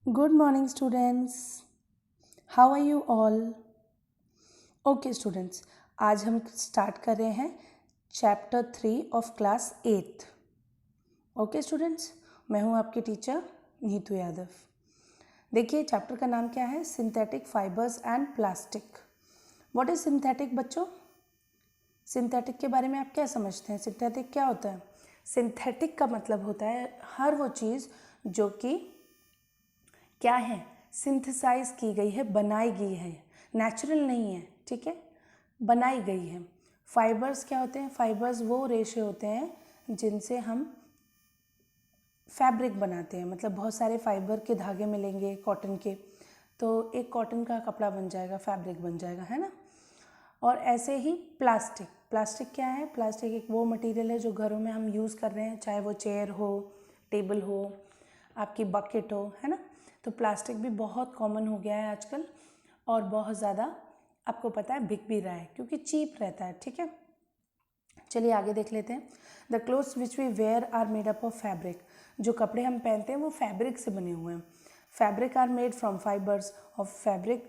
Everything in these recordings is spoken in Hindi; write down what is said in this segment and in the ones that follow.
Good morning, students. How are you all? Okay, students. आज हम स्टार्ट कर रहे हैं chapter 3 of class 8th. Okay students, मैं हूं आपकी टीचर नीतू यादव. देखिए चैप्टर का नाम क्या है, synthetic fibres and plastic. What is synthetic बच्चों? सिंथेटिक के बारे में आप क्या समझते हैं? सिंथेटिक क्या होता है? सिंथेटिक का मतलब होता है हर वो चीज़ जो कि क्या है, सिंथेसाइज की गई है, बनाई गई है, नेचुरल नहीं है. ठीक है, बनाई गई है. फाइबर्स क्या होते हैं? फाइबर्स वो रेशे होते हैं जिनसे हम फैब्रिक बनाते हैं. मतलब बहुत सारे फाइबर के धागे मिलेंगे कॉटन के, तो एक कॉटन का कपड़ा बन जाएगा, फैब्रिक बन जाएगा, है ना. और ऐसे ही प्लास्टिक. प्लास्टिक क्या है? प्लास्टिक एक वो मटेरियल है जो घरों में हम यूज़ कर रहे हैं, चाहे वो चेयर हो, टेबल हो, आपकी बकेट हो, है ना. तो प्लास्टिक भी बहुत कॉमन हो गया है आजकल और बहुत ज़्यादा आपको पता है बिक भी रहा है क्योंकि चीप रहता है. ठीक है, चलिए आगे देख लेते हैं. The clothes which we wear are made up of fabric. जो कपड़े हम पहनते हैं वो फैब्रिक से बने हुए हैं. Fabric are made from fibres. और फैब्रिक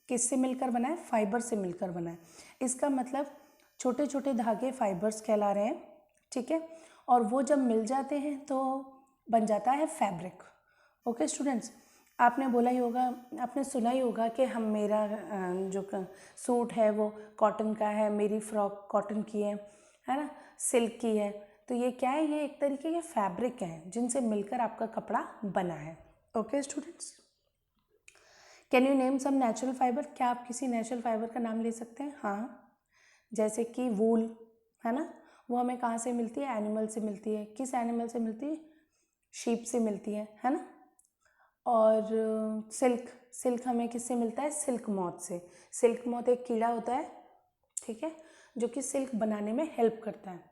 किससे मिलकर बना है? फाइबर से मिलकर बना है. इसका मतलब छोटे छोटे धागे फाइबर्स कहला रहे हैं. ठीक है, और वो जब मिल जाते हैं तो बन जाता है फैब्रिक. ओके स्टूडेंट्स, आपने बोला ही होगा, आपने सुना ही होगा कि हम मेरा जो सूट है वो कॉटन का है, मेरी फ्रॉक कॉटन की है ना, सिल्क की है. तो ये क्या है? ये एक तरीके के फैब्रिक हैं जिनसे मिलकर आपका कपड़ा बना है. Okay students, can you name some natural fibre. क्या आप किसी नेचुरल फाइबर का नाम ले सकते हैं? हाँ, जैसे कि वूल, है ना, वो हमें कहाँ से मिलती है? एनिमल से मिलती है. किस एनिमल से मिलती है? शीप से मिलती है ना. और सिल्क, सिल्क हमें किससे मिलता है? सिल्क मॉथ से. सिल्क मॉथ एक कीड़ा होता है, ठीक है, जो कि सिल्क बनाने में हेल्प करता है.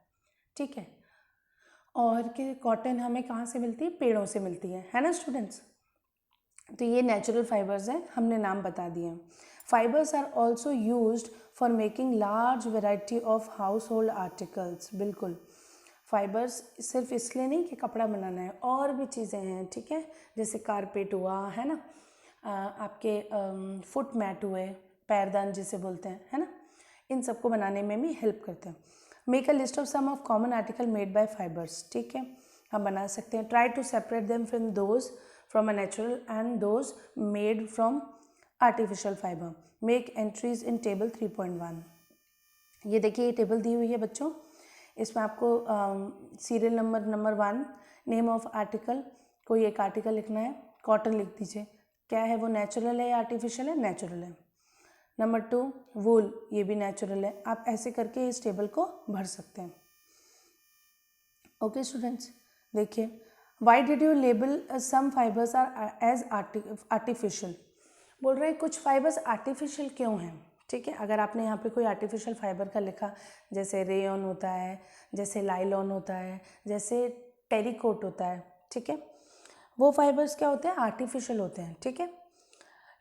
ठीक है, और कि कॉटन हमें कहाँ से मिलती है? पेड़ों से मिलती है ना स्टूडेंट्स. तो ये नेचुरल फाइबर्स हैं, हमने नाम बता दिए हैं. Fibres are also used for making large variety of household articles. बिल्कुल, फाइबर्स सिर्फ इसलिए नहीं कि कपड़ा बनाना है, और भी चीज़ें हैं. ठीक है, जैसे कारपेट हुआ, है ना, आपके फुट मैट हुए, पैरदान जिसे बोलते हैं, है ना, इन सबको बनाने में भी हेल्प करते हैं. Make a list of some of common article made by fibres. ठीक है, हम बना सकते हैं. Try to separate them from a natural and those made from artificial fibre. Make entries in table 3.1. ये देखिए, ये टेबल दी हुई है बच्चों. इसमें आपको serial number 1, name of article, कोई एक आर्टिकल लिखना है. कॉटन लिख दीजिए. क्या है वो? नेचुरल है या आर्टिफिशियल है? नेचुरल है. नंबर 2, वूल, ये भी नेचुरल है. आप ऐसे करके इस टेबल को भर सकते हैं. ओके स्टूडेंट्स, देखिए, why did you label some fibres are as artificial. बोल रहे हैं कुछ फाइबर्स आर्टिफिशियल क्यों हैं. ठीक है, अगर आपने यहाँ पे कोई आर्टिफिशियल फाइबर का लिखा, जैसे रेयन होता है, जैसे लाइलॉन होता है, जैसे टेरिकोट होता है, ठीक है, वो फाइबर्स क्या होते हैं? आर्टिफिशियल होते हैं. ठीक है,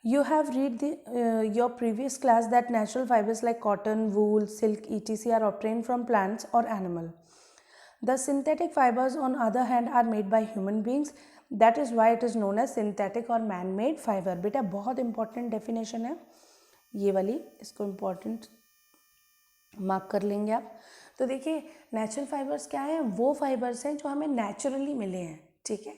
you have read your previous class that natural fibers like cotton, wool, silk, etc. are obtained from plants or animal. The synthetic fibers on other hand are made by human beings. That is why it is known as synthetic or man-made fiber. बेटा बहुत important definition है ये वाली, इसको important मार्क कर लेंगे आप. तो देखिए, नेचुरल फाइबर्स क्या है? वो फाइबर्स हैं जो हमें नेचुरली मिले हैं. ठीक है,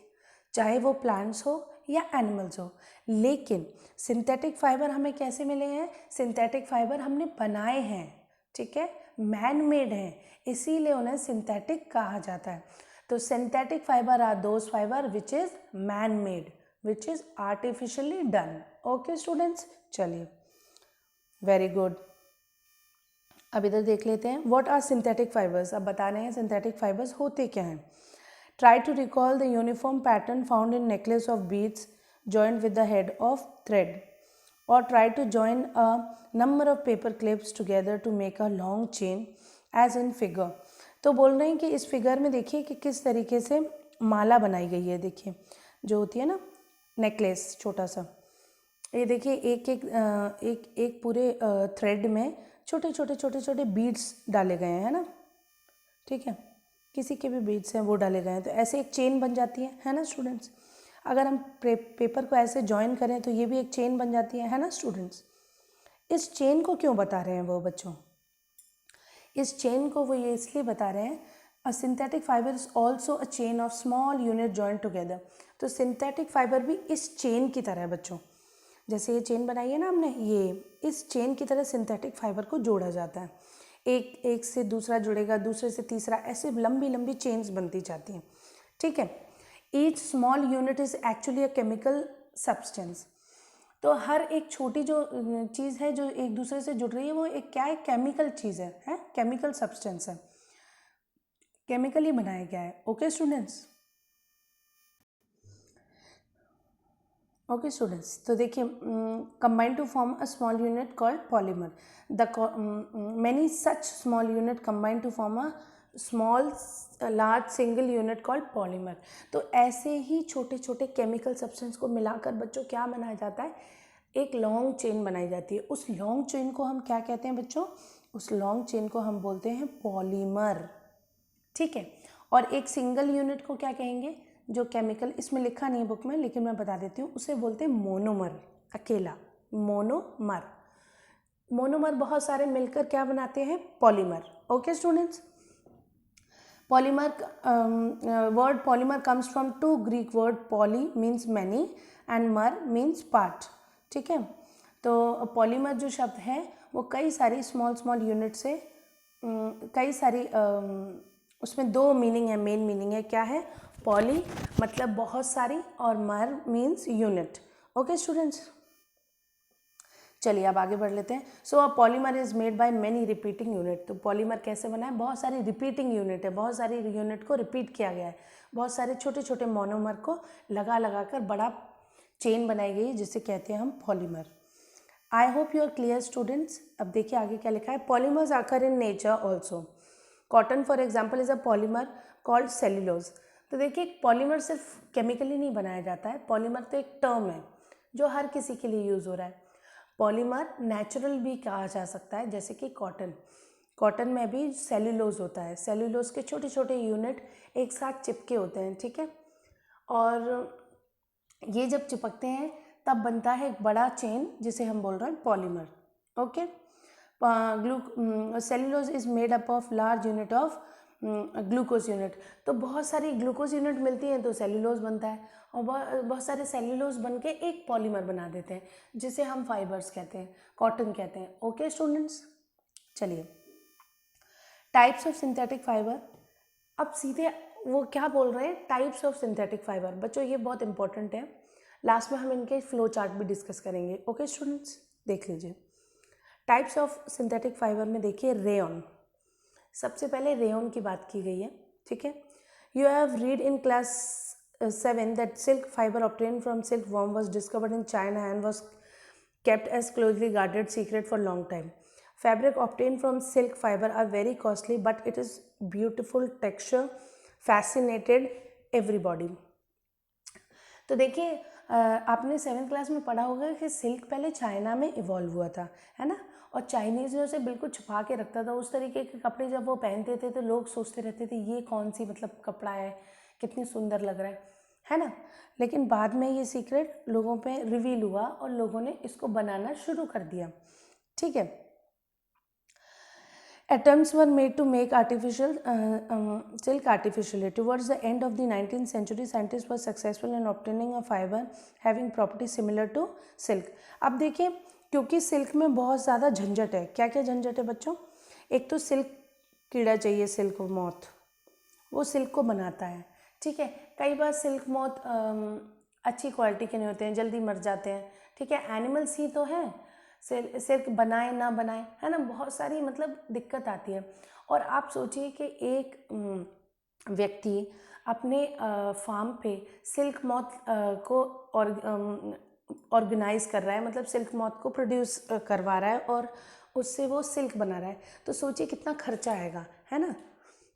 चाहे वो प्लांट्स हो या एनिमल्स हो. लेकिन सिंथेटिक फाइबर हमें कैसे मिले हैं? सिंथेटिक फाइबर हमने बनाए हैं. ठीक है, मैन मेड हैं, इसीलिए उन्हें सिंथेटिक कहा जाता है. तो synthetic fibre are those fibre which is man made, which is artificially done. Okay students, चलिए, वेरी गुड. अब इधर देख लेते हैं, व्हाट आर सिंथेटिक फाइबर्स. अब बता रहे हैं सिंथेटिक फाइबर्स होते क्या हैं. Try to recall the uniform pattern found in necklace of beads joined with the head of thread, or try to join a number of paper clips together to make a long chain as in figure. तो बोल रहे हैं कि इस फिगर में देखिए कि किस तरीके से माला बनाई गई है. देखिए, जो होती है ना नेकलेस छोटा सा, ये देखिए एक एक एक एक पूरे थ्रेड में छोटे छोटे छोटे छोटे बीड्स डाले गए हैं, है ना. ठीक है, किसी के भी बीड्स हैं वो डाले गए हैं, तो ऐसे एक चेन बन जाती है ना स्टूडेंट्स. अगर हम पेपर को ऐसे जॉइन करें तो ये भी एक चेन बन जाती है ना स्टूडेंट्स। इस चेन को क्यों बता रहे हैं वो बच्चों, इस चेन को वो ये इसलिए बता रहे हैं, अ synthetic fibre is also a chain of small unit joint together. तो सिंथेटिक फाइबर भी इस चेन की तरह है बच्चों, जैसे ये चेन बनाई है ना हमने, ये इस चेन की तरह सिंथेटिक फाइबर को जोड़ा जाता है। एक से दूसरा जुड़ेगा, दूसरे से तीसरा, ऐसे लंबी लंबी चेन्स बनती जाती हैं, ठीक है। Each small unit is actually a chemical substance. तो हर एक छोटी जो चीज़ है जो एक दूसरे से जुड़ रही है वो एक क्या है, केमिकल चीज़ है केमिकल सब्सटेंस है, केमिकली बनाया गया है। ओके स्टूडेंट्स, ओके स्टूडेंट्स, तो देखिए combine to form a small unit called polymer. The many such small unit combine to form a small large single unit called polymer. तो ऐसे ही छोटे छोटे केमिकल सब्सटेंस को मिलाकर बच्चों क्या बनाया जाता है, एक लॉन्ग चेन बनाई जाती है। उस लॉन्ग चेन को हम क्या कहते हैं बच्चों, उस लॉन्ग चेन को हम बोलते हैं पॉलीमर, ठीक है। और एक सिंगल यूनिट को क्या कहेंगे, जो केमिकल, इसमें लिखा नहीं है बुक में लेकिन मैं बता देती हूँ, उसे बोलते हैं मोनोमर, अकेला मोनोमर। मोनोमर बहुत सारे मिलकर क्या बनाते हैं, polymer. Okay students, polymer word polymer comes from two Greek word, poly means many and mer means part, ठीक है। तो पॉलीमर जो शब्द है वो कई सारी स्मॉल स्मॉल यूनिट से कई सारी उसमें दो मीनिंग है, मेन मीनिंग है, क्या है, पॉली मतलब बहुत सारी और मर मीन्स यूनिट। ओके स्टूडेंट्स, चलिए अब आगे बढ़ लेते हैं। So a polymer is made by many repeating unit. तो पॉलीमर कैसे बना है, बहुत सारी रिपीटिंग यूनिट है, बहुत सारी यूनिट को रिपीट किया गया है, बहुत सारे छोटे छोटे मोनोमर को लगा लगा कर बड़ा चेन बनाई गई है जिसे कहते हैं हम polymer. I hope you are clear students. अब देखिए आगे क्या लिखा है, polymers occur in nature also. Cotton for example is a polymer called cellulose. तो देखिए पॉलीमर सिर्फ केमिकली नहीं बनाया जाता है, पॉलीमर तो एक टर्म है जो हर किसी के लिए यूज़ हो रहा है। पॉलीमर नेचुरल भी कहा जा सकता है, जैसे कि कॉटन, कॉटन में भी सेल्यूलोज होता है, सेल्यूलोज के छोटे छोटे यूनिट एक साथ चिपके होते हैं, ठीक है। और ये जब चिपकते हैं तब बनता है एक बड़ा चेन जिसे हम बोल रहे हैं polymer. Okay, cellulose is made up of large unit of glucose unit. तो बहुत सारी ग्लूकोज यूनिट मिलती हैं तो सेल्यूलोज बनता है, और बहुत सारे सेल्यूलोज बन के एक पॉलीमर बना देते हैं जिसे हम फाइबर्स कहते हैं, कॉटन कहते हैं। ओके स्टूडेंट्स, चलिए टाइप्स ऑफ सिंथेटिक फाइबर। अब सीधे वो क्या बोल रहे हैं, टाइप्स ऑफ सिंथेटिक फाइबर। बच्चों ये बहुत इंपॉर्टेंट है, लास्ट में हम इनके फ्लो चार्ट भी डिस्कस करेंगे। ओके स्टूडेंट्स, देख लीजिए टाइप्स ऑफ सिंथेटिक फाइबर में देखिए रेयन, सबसे पहले रेयन की बात की गई है, ठीक है। You have read in class 7 that silk fibre obtain from silk worm was discovered in China and was kept as closely guarded secret for long time. Fabric obtained from silk fiber are very costly, but it is beautiful texture, fascinated everybody. तो देखिए आपने 7th क्लास में पढ़ा होगा कि सिल्क पहले चाइना में इवॉल्व हुआ था, है ना, और चाइनीज़ ने उसे बिल्कुल छुपा के रखता था। उस तरीके के कपड़े जब वो पहनते थे तो लोग सोचते रहते थे ये कौन सी मतलब कपड़ा है, कितनी सुंदर लग रहा है ना। लेकिन बाद में ये सीक्रेट लोगों पे रिवील हुआ और लोगों ने इसको बनाना शुरू कर दिया, ठीक है। Attempts were made to make silk artificially. Towards the end of the 19th century, scientists were successful in obtaining a fiber having properties similar to silk. अब देखिए क्योंकि सिल्क में बहुत ज़्यादा झंझट है, क्या क्या झंझट है बच्चों, एक तो सिल्क कीड़ा चाहिए, सिल्क मॉथ, वो सिल्क को बनाता है, ठीक है। कई बार सिल्क मॉथ अच्छी क्वालिटी के नहीं होते हैं, जल्दी मर जाते हैं, ठीक है। एनिमल्स ही तो हैं, सिल्क बनाए ना बनाए, है ना, बहुत सारी मतलब दिक्कत आती है। और आप सोचिए कि एक व्यक्ति अपने फार्म पे सिल्क मॉथ को ऑर्गेनाइज कर रहा है, मतलब सिल्क मॉथ को प्रोड्यूस करवा रहा है और उससे वो सिल्क बना रहा है, तो सोचिए कितना खर्चा आएगा, है ना।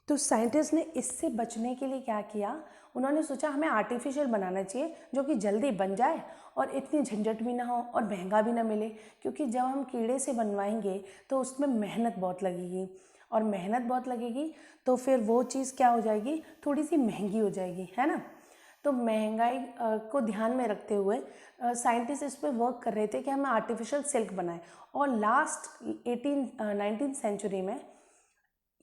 तो साइंटिस्ट ने इससे बचने के लिए क्या किया, उन्होंने सोचा हमें आर्टिफिशियल बनाना चाहिए जो कि जल्दी बन जाए और इतनी झंझट भी ना हो और महंगा भी ना मिले, क्योंकि जब हम कीड़े से बनवाएंगे तो उसमें मेहनत बहुत लगेगी, और मेहनत बहुत लगेगी तो फिर वो चीज़ क्या हो जाएगी, थोड़ी सी महंगी हो जाएगी, है ना। तो महंगाई को ध्यान में रखते हुए साइंटिस्ट इस पर वर्क कर रहे थे कि हमें आर्टिफिशियल सिल्क बनाएं। और लास्ट 19th सेंचुरी में,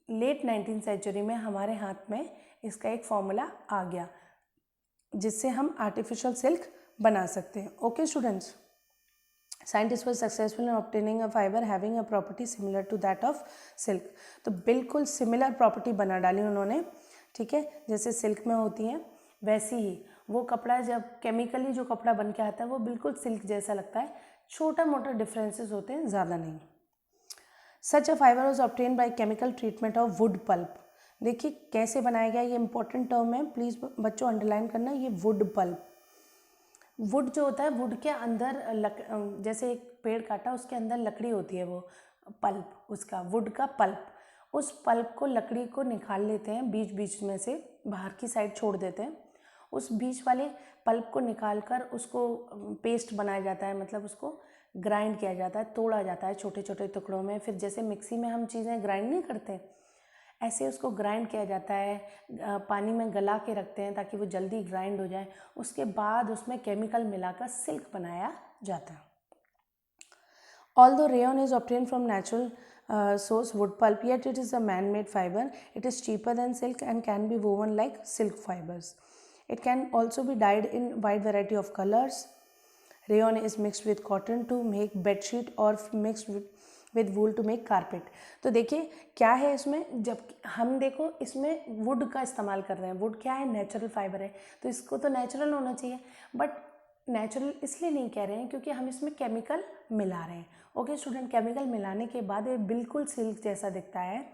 लेट 19th सेंचुरी में हमारे हाथ में इसका एक फॉर्मूला आ गया जिससे हम आर्टिफिशियल सिल्क बना सकते हैं। Okay students, scientist was successful in obtaining a fiber having a property similar to that of silk। तो बिल्कुल सिमिलर प्रॉपर्टी बना डाली उन्होंने, ठीक है, जैसे सिल्क में होती हैं वैसी ही। वो कपड़ा जब केमिकली जो कपड़ा बन के आता है वो बिल्कुल सिल्क जैसा लगता है, छोटा मोटा डिफरेंसेस होते हैं, ज़्यादा नहीं। Such a fibre was obtain by chemical treatment of wood pulp. देखिए कैसे बनाया गया, ये इंपॉर्टेंट टर्म है, प्लीज़ बच्चों अंडरलाइन करना, ये वुड पल्प। वुड जो होता है, वुड के अंदर जैसे एक पेड़ काटा उसके अंदर लकड़ी होती है, वो पल्प, उसका वुड का पल्प, उस पल्प को, लकड़ी को निकाल लेते हैं बीच बीच में से, बाहर की साइड छोड़ देते हैं। उस बीच वाले पल्प को निकाल कर उसको पेस्ट बनाया जाता है, मतलब उसको ग्राइंड किया जाता है, तोड़ा जाता है छोटे छोटे टुकड़ों में। फिर जैसे मिक्सी में हम चीज़ें ग्राइंड नहीं करते, ऐसे उसको ग्राइंड किया जाता है, पानी में गला के रखते हैं ताकि वो जल्दी ग्राइंड हो जाए। उसके बाद उसमें केमिकल मिलाकर सिल्क बनाया जाता है। Although rayon is obtained from natural source wood pulp, yet it is a man-made fiber. It is cheaper than silk and can be woven like silk fibers. It can also be dyed in wide variety of colors. Rayon is mixed with cotton to make bed sheet or mixed with wool to make carpet। तो देखिए क्या है इसमें, जब हम देखो इसमें वुड का इस्तेमाल कर रहे हैं, वुड क्या है, नेचुरल फाइबर है, तो इसको तो नेचुरल होना चाहिए, बट नेचुरल इसलिए नहीं कह रहे हैं क्योंकि हम इसमें केमिकल मिला रहे हैं। ओके स्टूडेंट, केमिकल मिलाने के बाद ये बिल्कुल सिल्क जैसा दिखता है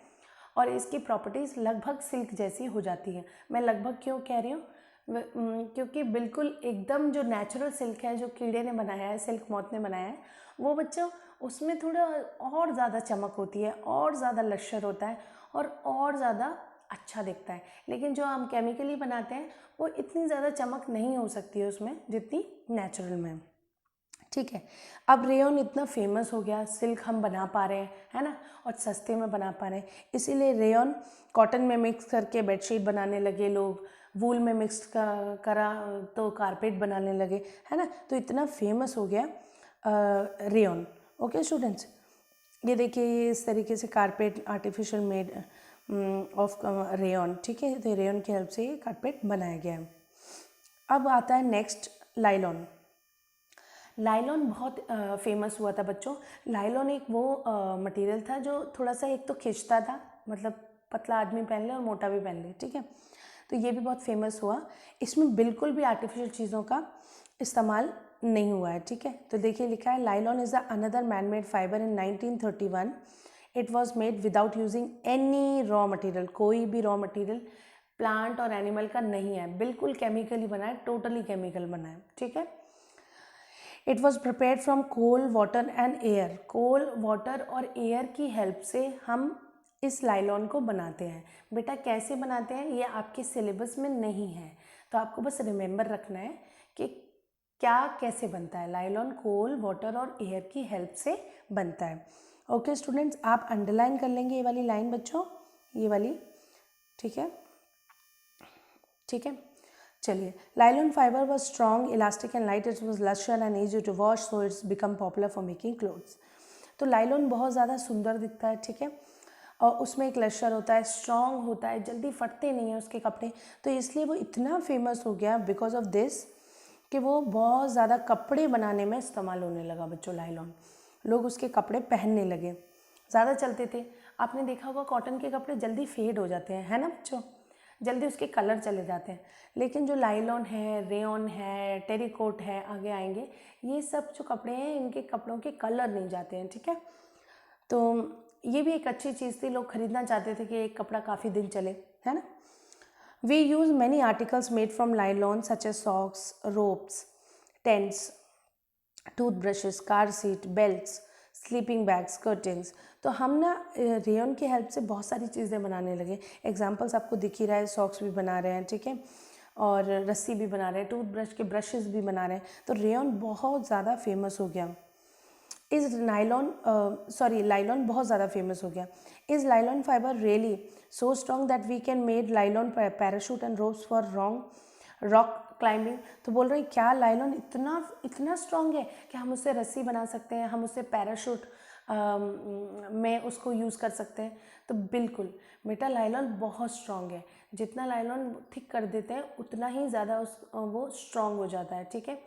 और इसकी प्रॉपर्टीज़ लगभग सिल्क जैसी हो जाती है। मैं लगभग क्यों कह रही हूँ, क्योंकि बिल्कुल एकदम जो नेचुरल सिल्क है, जो कीड़े ने बनाया है, सिल्क मॉथ ने बनाया है, वो बच्चों उसमें थोड़ा और ज़्यादा चमक होती है, और ज़्यादा लश्कर होता है और ज़्यादा अच्छा दिखता है। लेकिन जो हम केमिकली बनाते हैं वो इतनी ज़्यादा चमक नहीं हो सकती है उसमें जितनी नेचुरल में, ठीक है। अब रेयन इतना फेमस हो गया, सिल्क हम बना पा रहे हैं, है ना, और सस्ते में बना पा रहे हैं, इसीलिए रेयन कॉटन में मिक्स करके बेडशीट बनाने लगे लोग, वूल में मिक्स करा तो कारपेट बनाने लगे, है ना। तो इतना फेमस हो गया रेयन। ओके स्टूडेंट्स, ये देखिए ये इस तरीके से carpet artificial made of rayon, ठीक है, तो रेयन की हेल्प से ये कारपेट बनाया गया है। अब आता है नेक्स्ट लाइलॉन। लाइलॉन बहुत फेमस हुआ था बच्चों। लाइलॉन एक वो मटेरियल था जो थोड़ा सा एक तो खिंचता था, मतलब पतला आदमी पहन ले और मोटा भी पहन ले, ठीक है, तो ये भी बहुत फेमस हुआ। इसमें बिल्कुल भी आर्टिफिशियल चीज़ों का इस्तेमाल नहीं हुआ है, ठीक है। तो देखिए लिखा है nylon is the another man made fibre in 1931। It was made without using any raw material, कोई भी रॉ मटेरियल प्लांट और एनिमल का नहीं है, बिल्कुल केमिकली बना है, टोटली केमिकल बना है, ठीक है। It was prepared from coal, water and air. Coal, water और एयर की हेल्प से हम इस लाइलॉन को बनाते हैं। बेटा कैसे बनाते हैं ये आपके सिलेबस में नहीं है, तो आपको बस रिमेंबर रखना है कि क्या कैसे बनता है। लाइलॉन कोल, वाटर और एयर की हेल्प से बनता है। ओके स्टूडेंट्स, आप अंडरलाइन कर लेंगे ये वाली लाइन बच्चों, ये वाली, ठीक है, ठीक है। चलिए, nylon fibre was strong, elastic and light, it was lustrous and easy to wash, so it's become popular for making clothes. तो लाइलॉन बहुत ज़्यादा सुंदर दिखता है, ठीक है, और उसमें एक लश्कर होता है, स्ट्रॉन्ग होता है, जल्दी फटते नहीं हैं उसके कपड़े, तो इसलिए वो इतना फेमस हो गया बिकॉज ऑफ दिस कि वो बहुत ज़्यादा कपड़े बनाने में इस्तेमाल होने लगा बच्चों। लाइलॉन, लोग उसके कपड़े पहनने लगे, ज़्यादा चलते थे। आपने देखा होगा कॉटन के कपड़े जल्दी फेड हो जाते हैं, है ना बच्चों, जल्दी उसके कलर चले जाते हैं। लेकिन जो लाइलॉन है, रेयन है, टेरिकोट है, आगे आएंगे, ये सब जो कपड़े हैं इनके कपड़ों के कलर नहीं जाते हैं, ठीक है। तो ये भी एक अच्छी चीज़ थी, लोग खरीदना चाहते थे कि एक कपड़ा काफ़ी दिन चले, है ना। We use many articles made from nylon such as socks, ropes, tents, toothbrushes, car seat, belts, sleeping bags, curtains. तो हम ना रेयन की हेल्प से बहुत सारी चीज़ें बनाने लगे। एग्जांपल्स आपको दिख ही रहा है, सॉक्स भी बना रहे हैं, ठीक है, और रस्सी भी बना रहे हैं, टूथब्रश के ब्रशेस भी बना रहे हैं। तो रेयन बहुत ज़्यादा फेमस हो गया। इज़ लाइलॉन बहुत ज़्यादा फेमस हो गया। Is nylon fibre really so strong that we can made nylon parachute and ropes for rock climbing, तो बोल रहे हैं क्या लाइलॉन इतना इतना स्ट्रॉन्ग है कि हम उससे रस्सी बना सकते हैं, हम उससे पैराशूट में उसको यूज़ कर सकते हैं। तो बिल्कुल बेटा लाइलॉन बहुत स्ट्रॉन्ग है, जितना लाइलॉन थिक कर देते हैं उतना ही ज़्यादा वो स्ट्रॉन्ग हो जाता है, ठीक है।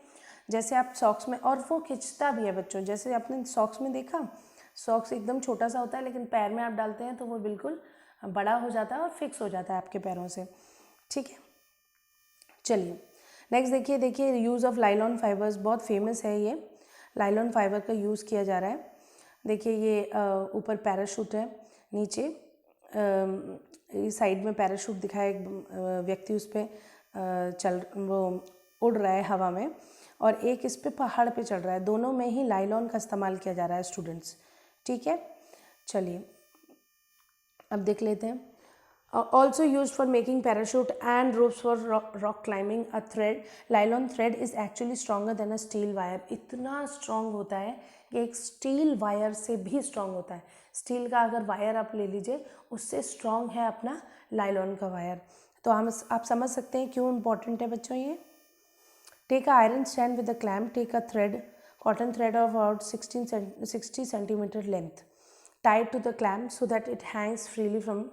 जैसे आप सॉक्स में, और वो खिंचता भी है बच्चों, जैसे आपने सॉक्स में देखा, सॉक्स एकदम छोटा सा होता है लेकिन पैर में आप डालते हैं तो वो बिल्कुल बड़ा हो जाता है और फिक्स हो जाता है आपके पैरों से, ठीक है। चलिए नेक्स्ट देखिए यूज़ ऑफ लाइलॉन फाइबर्स, बहुत फेमस है ये, लाइलॉन फाइबर का यूज़ किया जा रहा है। देखिए ये ऊपर पैराशूट है, नीचे साइड में पैराशूट दिखाया, एक व्यक्ति उस पर वो उड़ रहा है हवा में, और एक इस पे पहाड़ पे चढ़ रहा है, दोनों में ही लाइलॉन का इस्तेमाल किया जा रहा है स्टूडेंट्स, ठीक है। चलिए अब देख लेते हैं। Also use for making parachute and ropes for rock climbing, a thread, लाइलॉन thread is actually stronger than a steel wire, इतना स्ट्रॉन्ग होता है कि एक स्टील वायर से भी स्ट्रॉन्ग होता है। स्टील का अगर वायर आप ले लीजिए, उससे स्ट्रॉन्ग है अपना लाइलॉन का वायर। तो आप समझ सकते हैं क्यों इम्पॉर्टेंट है बच्चों ये। Take a iron stand with a clamp, take a thread, cotton thread of about 60 centimetre length, tied to the clamp so that it hangs freely from.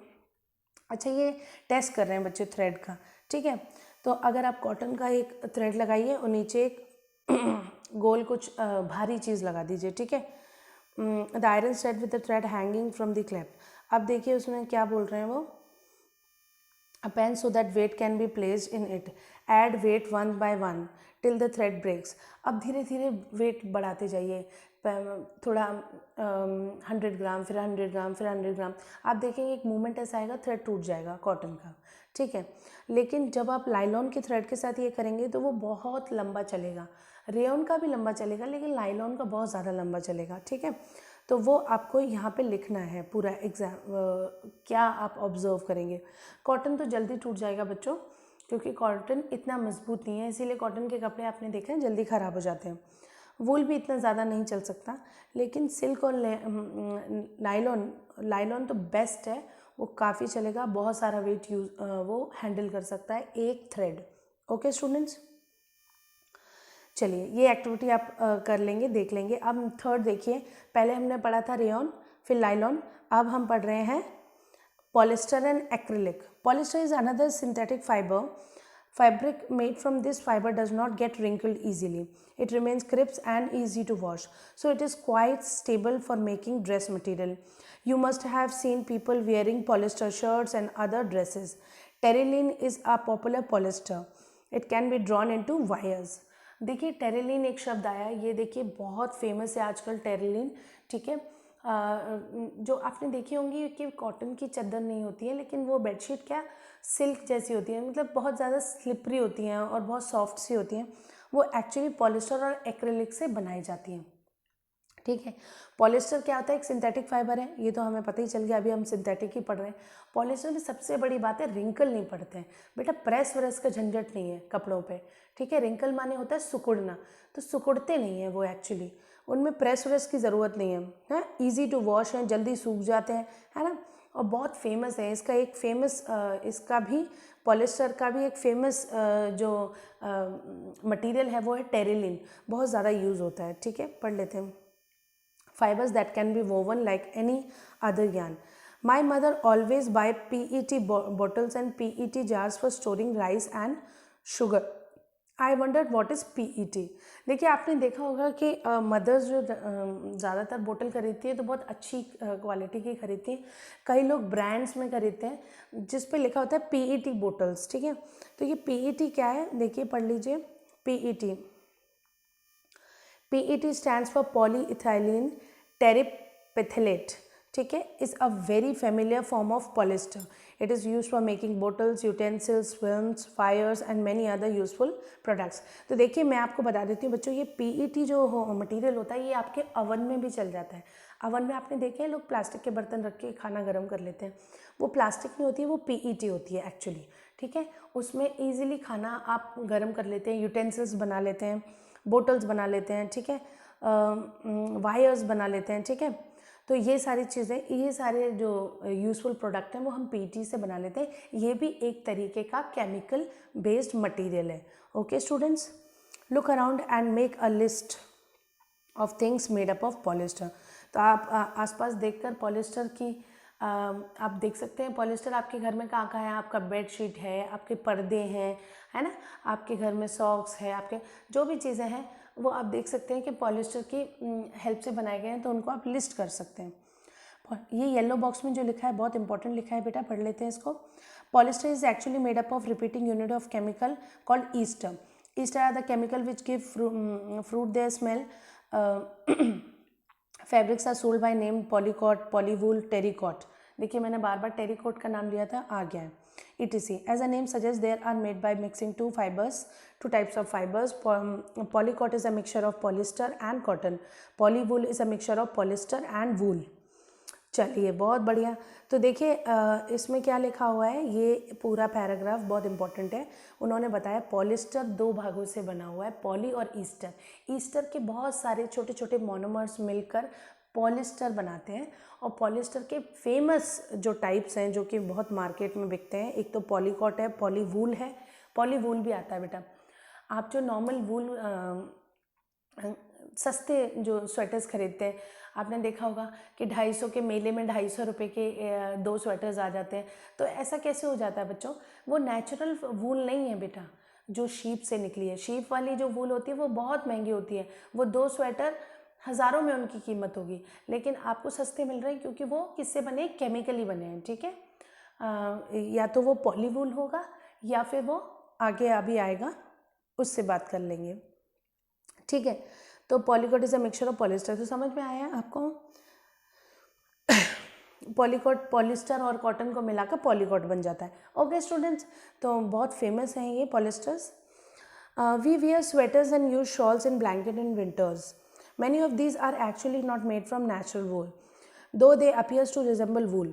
अच्छा ये टेस्ट कर रहे हैं बच्चे थ्रेड का, ठीक है। तो अगर आप कॉटन का एक थ्रेड लगाइए और नीचे एक गोल कुछ भारी चीज़ लगा दीजिए, ठीक है। The iron stand with the thread hanging from the clamp. अब देखिए उसमें क्या बोल रहे हैं वो, a pen so that weight can be placed in it, add weight one by one till the thread breaks। अब धीरे धीरे वेट बढ़ाते जाइए, थोड़ा 100 ग्राम, फिर 100 ग्राम, फिर 100 ग्राम, आप देखेंगे एक मूवमेंट ऐसा आएगा थ्रेड टूट जाएगा कॉटन का, ठीक है। लेकिन जब आप लाइलॉन के थ्रेड के साथ ये करेंगे तो वो बहुत लंबा चलेगा, रेयॉन का भी लंबा चलेगा लेकिन लाइलॉन का बहुत ज़्यादा लंबा चलेगा, ठीक है। तो वो आपको यहाँ पे लिखना है पूरा एग्जाम, क्या आप ऑब्जर्व करेंगे। कॉटन तो जल्दी टूट जाएगा बच्चों, क्योंकि कॉटन इतना मजबूत नहीं है, इसीलिए कॉटन के कपड़े आपने देखे हैं जल्दी ख़राब हो जाते हैं। वूल भी इतना ज़्यादा नहीं चल सकता, लेकिन सिल्क और लाइलॉन तो बेस्ट है, वो काफ़ी चलेगा, बहुत सारा वेट वो हैंडल कर सकता है एक थ्रेड। ओके स्टूडेंट्स, चलिए ये एक्टिविटी आप कर लेंगे, देख लेंगे। अब थर्ड देखिए, पहले हमने पढ़ा था रेयॉन, फिर लाइलॉन, अब हम पढ़ रहे हैं polyester and acrylic. Polyester is another synthetic fibre, fabric made from this fiber does not get wrinkled easily, it remains crisp and easy to wash, so it is quite stable for making dress material. You must have seen people wearing polyester shirts and other dresses. Terylene is a popular polyester, it can be drawn into wires। देखिए टेरिलीन एक शब्द आया है, ये देखिए बहुत फेमस है आजकल टेरिलीन, ठीक है। जो आपने देखी होंगी कि कॉटन की चादर नहीं होती है, लेकिन वो बेडशीट क्या सिल्क जैसी होती है, मतलब बहुत ज़्यादा स्लिपरी होती हैं और बहुत सॉफ्ट सी होती हैं, वो एक्चुअली पॉलिस्टर और एक्रेलिक से बनाई जाती हैं, ठीक है। पॉलिस्टर क्या होता है, एक सिंथेटिक फाइबर है, ये तो हमें पता ही चल गया, अभी हम सिंथेटिक ही पढ़ रहे हैं। पॉलिस्टर में सबसे बड़ी बात है रिंकल नहीं पड़ते हैं बेटा, प्रेस व्रेस का झंझट नहीं है कपड़ों पे, ठीक है। रिंकल माने होता है सिकुड़ना, तो सिकुड़ते नहीं है वो एक्चुअली, उनमें प्रेस व्रेस की ज़रूरत नहीं है, ईजी टू वॉश है, जल्दी सूख जाते हैं, है ना। और बहुत फेमस है इसका, एक फेमस इसका भी पॉलिस्टर का भी एक फेमस जो मटेरियल है वो है टेरिलीन, बहुत ज़्यादा यूज़ होता है, ठीक है। पढ़ लेते हैं। Fibers that can be woven like any other yarn. My mother always buy PET bottles and PET jars for storing rice and sugar. I wondered what is PET। देखिए आपने देखा होगा कि मदर्स जो ज़्यादातर बोतल खरीदती है तो बहुत अच्छी क्वालिटी की खरीदती है, कई लोग ब्रांड्स में खरीदते हैं जिस पे लिखा होता है PET बोटल्स, ठीक है। तो ये PET क्या है, देखिए पढ़ लीजिए। PET PET stands for polyethylene terephthalate, ठीक है, is a very familiar form of polyester. It is used for making bottles, utensils, films, fires and many other useful products। तो देखिए मैं आपको बता देती हूँ बच्चों, ये PET जो मटेरियल होता है ये आपके अवन में भी चल जाता है। अवन में आपने देखे हैं लोग प्लास्टिक के बर्तन रख के खाना गर्म कर लेते हैं, वो प्लास्टिक नहीं होती है, वो PET होती है एक्चुअली, ठीक है। उसमें ईजिली खाना आप गर्म कर लेते हैं, यूटेंसिल्स बना लेते हैं, बोटल्स बना लेते हैं, ठीक है, वायर्स बना लेते हैं, ठीक है। तो ये सारी चीज़ें, ये सारे जो यूज़फुल प्रोडक्ट हैं वो हम पीईटी से बना लेते हैं। ये भी एक तरीके का केमिकल बेस्ड मटेरियल है। Okay students, look around and make a list of things made up of polyester. तो आप आसपास देखकर पॉलिस्टर की आप देख सकते हैं पॉलिस्टर आपके घर में कहाँ कहाँ है। आपका बेडशीट है, आपके पर्दे हैं, है ना, आपके घर में सॉक्स है, आपके जो भी चीज़ें हैं वो आप देख सकते हैं कि पॉलिस्टर की हेल्प से बनाए गए हैं, तो उनको आप लिस्ट कर सकते हैं। ये येलो बॉक्स में जो लिखा है बहुत इंपॉर्टेंट लिखा है बेटा, पढ़ लेते हैं इसको। Polyester is actually made up of repeating unit of chemical called ester. Ester are the chemical which give fruit their smell. Fabrics are sold by name polycot, polywool, terrycot. देखिए मैंने बार बार टेरिकॉट का नाम लिया था, आ गया है। ETC. As a name suggests, they are made by mixing two types of fibers. Polycot is a mixture of polyester and cotton. Polywool is a mixture of polyester and wool. चलिए बहुत बढ़िया। तो देखिए इसमें क्या लिखा हुआ है, ये पूरा पैराग्राफ बहुत इंपॉर्टेंट है। उन्होंने बताया पॉलिस्टर दो भागों से बना हुआ है, पॉली और ईस्टर। ईस्टर के बहुत सारे छोटे छोटे मोनोमर्स मिलकर पॉलिस्टर बनाते हैं। और पॉलिस्टर के फेमस जो टाइप्स हैं जो कि बहुत मार्केट में बिकते हैं, एक तो पॉलीकॉट है, पॉलीवूल है, पॉलीवूल भी आता है बेटा। आप जो नॉर्मल वूल सस्ते जो स्वेटर्स खरीदते हैं, आपने देखा होगा कि 250 के मेले में 250 रुपये के 2 स्वेटर्स आ जाते हैं। तो ऐसा कैसे हो जाता है बच्चों? वो नेचुरल वूल नहीं है बेटा, जो शीप से निकली है। शीप वाली जो वूल होती है वो बहुत महंगी होती है, वो 2 स्वेटर हज़ारों में उनकी कीमत होगी, लेकिन आपको सस्ते मिल रहे हैं क्योंकि वो किससे बने? केमिकली बने हैं। ठीक है, या तो वो पॉलीवूल होगा या फिर वो आगे अभी आएगा उससे बात कर लेंगे। ठीक है, तो polycot is a mixture of polyester. तो समझ में आया आपको? पॉलीकॉट पॉलिस्टर और कॉटन को मिलाकर पॉलीकॉट बन जाता है। ओके स्टूडेंट्स, तो बहुत फेमस हैं ये polyesters. We wear sweaters and use shawls in blanket in winters. Many of these are actually not made from natural wool, though they appears to resemble wool.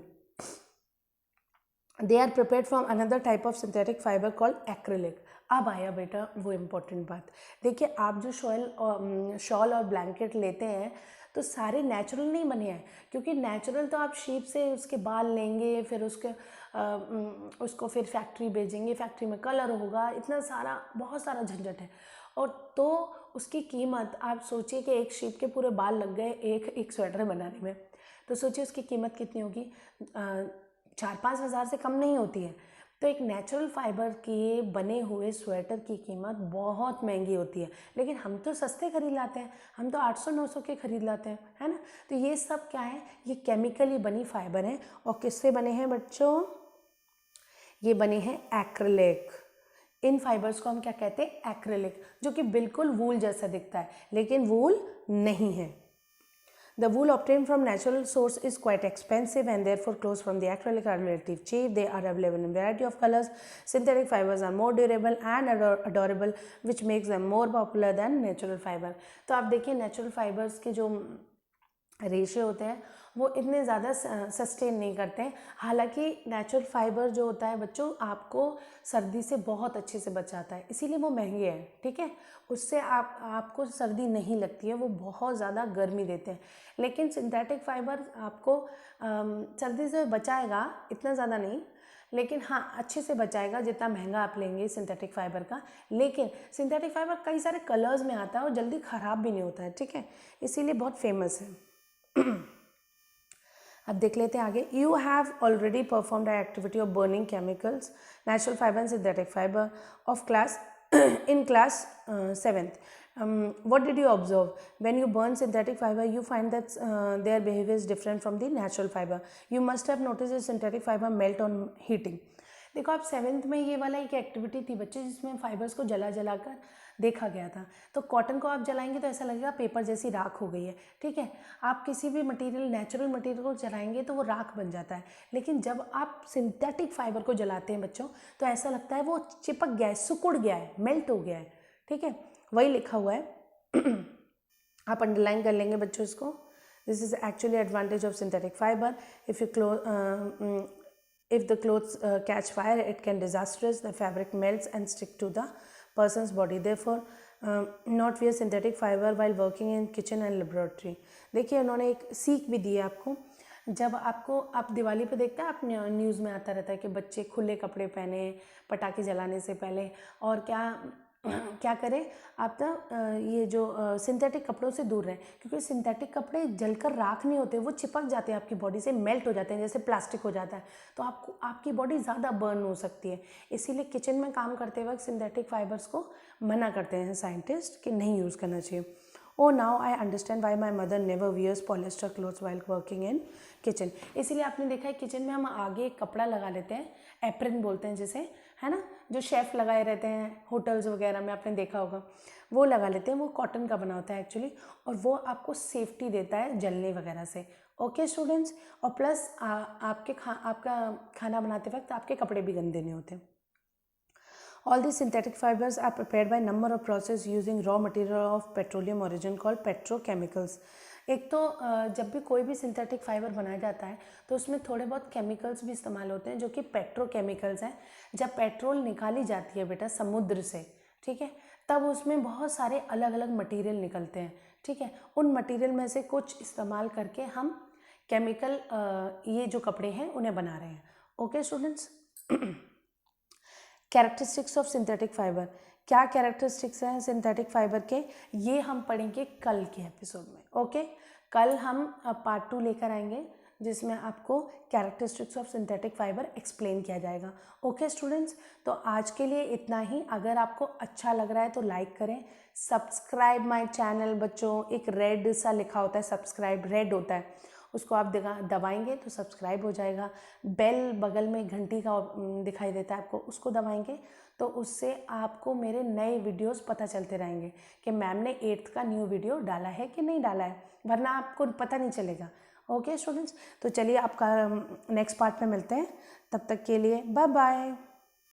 They are prepared from another type of synthetic fiber called acrylic. अब आया बेटा वो इम्पोर्टेंट बात। देखिए आप जो शॉल और ब्लैंकेट लेते हैं तो सारे नेचुरल नहीं बने हैं, क्योंकि नेचुरल तो आप शीप से उसके बाल लेंगे, फिर उसको फिर फैक्ट्री भेजेंगे, फैक्ट्री में कलर होगा, इतना सारा बहुत सारा झंझट है। और तो उसकी कीमत आप सोचिए कि एक शीप के पूरे बाल लग गए एक स्वेटर बनाने में, तो सोचिए उसकी कीमत कितनी होगी? 4-5 हज़ार से कम नहीं होती है। तो एक नेचुरल फाइबर के बने हुए स्वेटर की कीमत बहुत महंगी होती है, लेकिन हम तो सस्ते खरीद लाते हैं, हम तो 800-900 के खरीद लाते हैं, है ना। तो ये सब क्या है? ये केमिकली बनी फाइबर हैं। और किससे बने हैं बच्चों? ये बने हैं एक्रिलिक। इन फाइबर्स को हम क्या कहते हैं? एक्रिलिक, जो कि बिल्कुल वूल जैसा दिखता है लेकिन वूल नहीं है। The wool obtained from natural source is quite expensive and therefore clothes from the acrylic are relatively cheap. They are available in variety of colors. Synthetic fibers are more durable and adorable, which makes them more popular than natural fiber. तो आप देखिए नेचुरल फाइबर्स के जो रेशे होते हैं वो इतने ज़्यादा सस्टेन नहीं करते हैं। हालांकि नेचुरल फाइबर जो होता है बच्चों आपको सर्दी से बहुत अच्छे से बचाता है, इसीलिए वो महंगे हैं। ठीक है, उससे आपको सर्दी नहीं लगती है, वो बहुत ज़्यादा गर्मी देते हैं। लेकिन सिंथेटिक फाइबर आपको सर्दी से बचाएगा, इतना ज़्यादा नहीं, लेकिन हाँ अच्छे से बचाएगा जितना महंगा आप लेंगे सिंथेटिक फाइबर का। लेकिन सिंथेटिक फाइबर कई सारे कलर्स में आता है और जल्दी ख़राब भी नहीं होता है। ठीक है, इसीलिए बहुत फेमस है। अब देख लेते हैं आगे। You have already perform the activity of burning chemicals, natural fibre and synthetic fibre of class in class 7th. What did you observe? When you burn synthetic fiber, you find that their behavior is different from the natural fiber. You must have noticed that synthetic fiber melt on heating. देखो आप 7th में ये वाला एक एक्टिविटी थी बच्चे जिसमें फाइबर्स को जला कर देखा गया था। तो कॉटन को आप जलाएंगे तो ऐसा लगेगा पेपर जैसी राख हो गई है। ठीक है, आप किसी भी मटेरियल नेचुरल मटेरियल को जलाएंगे तो वो राख बन जाता है, लेकिन जब आप सिंथेटिक फाइबर को जलाते हैं बच्चों तो ऐसा लगता है वो चिपक गया है, सिकुड़ गया है, मेल्ट हो गया है। ठीक है, वही लिखा हुआ है। आप अंडरलाइन कर लेंगे बच्चों इसको। This is actually advantage of synthetic fibre. If the clothes catch fire, it can disastrous. The fabric melts and stick to the person's body. Therefore, not wear synthetic fibre while working in kitchen and laboratory. देखिए उन्होंने एक सीख भी दी है आपको। जब आपको आप दिवाली पे देखते हैं, आप न्यूज़ में आता रहता है कि बच्चे खुले कपड़े पहने पटाखे जलाने से पहले, और क्या करें आप ना, ये जो सिंथेटिक कपड़ों से दूर रहें, क्योंकि सिंथेटिक कपड़े जलकर राख नहीं होते, वो चिपक जाते हैं आपकी बॉडी से, मेल्ट हो जाते हैं, जैसे प्लास्टिक हो जाता है, तो आपकी बॉडी ज़्यादा बर्न हो सकती है। इसीलिए किचन में काम करते वक्त सिंथेटिक फाइबर्स को मना करते हैं साइंटिस्ट कि नहीं यूज़ करना चाहिए। Oh now I understand why my mother never wears polyester clothes while working in kitchen. इसीलिए आपने देखा है किचन में हम आगे एक कपड़ा लगा लेते हैं, एप्रन बोलते हैं जिसे, है ना, जो शेफ़ लगाए रहते हैं होटल्स वगैरह में, आपने देखा होगा, वो लगा लेते हैं। वो कॉटन का बना होता है एक्चुअली, और वो आपको सेफ्टी देता है जलने वगैरह से। ओके स्टूडेंट्स, और प्लस आपका खाना बनाते वक्त आपके कपड़े भी गंदे नहीं होते। All these synthetic fibers are prepared by number of process using raw material of petroleum origin called petrochemicals। एक तो जब भी कोई भी सिंथेटिक फाइबर बनाया जाता है तो उसमें थोड़े बहुत केमिकल्स भी इस्तेमाल होते हैं जो कि पेट्रोकेमिकल्स हैं। जब पेट्रोल निकाली जाती है बेटा समुद्र से, ठीक है, तब उसमें बहुत सारे अलग अलग मटेरियल निकलते हैं, ठीक है। उन मटेरियल में से कुछ इस्तेमाल करके हम केमिकल ये जो कपड़े हैं उन्हें बना रहे हैं। Okay students, characteristics of synthetic fibre, क्या कैरेक्टरिस्टिक्स हैं सिंथेटिक फाइबर के, ये हम पढ़ेंगे कल के एपिसोड में। ओके, कल हम पार्ट 2 लेकर आएंगे जिसमें आपको characteristics of synthetic fibre explain किया जाएगा। ओके स्टूडेंट्स, तो आज के लिए इतना ही। अगर आपको अच्छा लग रहा है तो लाइक करें, सब्सक्राइब माय चैनल। बच्चों, एक रेड सा लिखा होता है सब्सक्राइब, रेड होता है, उसको आप दबाएंगे तो सब्सक्राइब हो जाएगा। बेल बगल में घंटी का दिखाई देता है आपको, उसको दबाएंगे तो उससे आपको मेरे नए वीडियोस पता चलते रहेंगे कि मैम ने 8th का न्यू वीडियो डाला है कि नहीं डाला है, वरना आपको पता नहीं चलेगा। ओके स्टूडेंट्स, तो चलिए आपका नेक्स्ट पार्ट में मिलते हैं, तब तक के लिए बाय बाय।